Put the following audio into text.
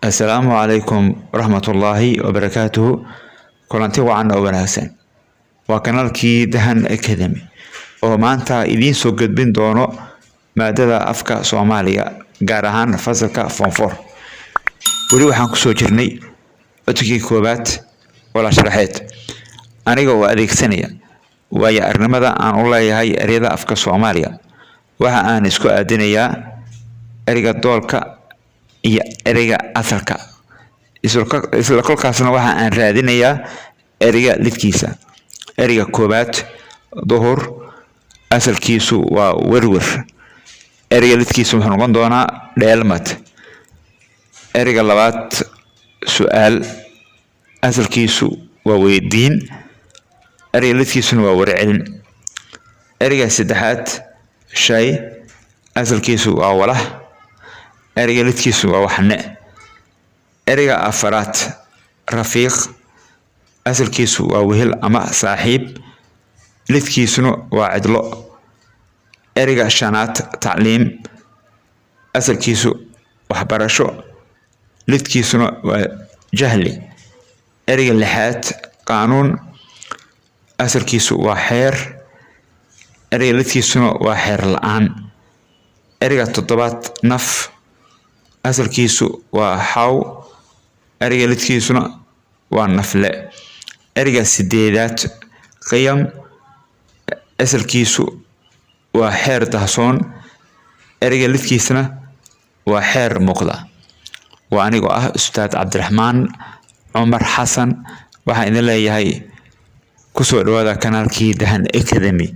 السلام عليكم ورحمة الله وبركاته. كلانتي وعنا وناسن وكانالكي دهن أكاديمي ومانتا إذين سو قدبين دونو مادة أفكا سوماليا gaarahaan fasalka form 4 wali waxaan ku soo jirnay cutubkii koobaad wala sharaxeed aniga oo adeegsanaya waayo arnimada aan u leeyahay ereyada afka Soomaaliya waxa aan isku aadinayaa ereyga doolka iyo ereyga asalka isla kolkaasna waxa aan raadinayaa ereyga lidkiisa ereyga koobaad duhur asalkiisu waa werwer ereyga lidkiisu wuxuu noqon doonaa dheelmad ereyga labaad su'aal asalkiisu waa weydiin ereyga lidkiisuna waa warcelin ereyga saddexaad shay asalkiisu waa walax ereyga lidkiisu waa waxne ereyga afaraad rafiiq asalkiisu waa wehel ama saaxiib lidkiisuna waa cidlo ereyga shanaad tacliim asalkiisu waxbarasho lidkiisuna waa jahli ereyga lixaad qaanuun asalkiisu waa xeer ereyga lidkiisuna waa xeer la'aan ereyga toddobaad naf asalkiisu waa xaw ereyga lidkiisuna waa nafle ereyga sideedaad qiyam asalkiisu waa xeer dahsoon ereyga lidkiisana waa xeer muuqda waa anigoo ah ustaad Cabdiraxmaan Cumar Xasan waxaan idin leeyahay ku soo dhawaada kanaalkii Dahan Academy.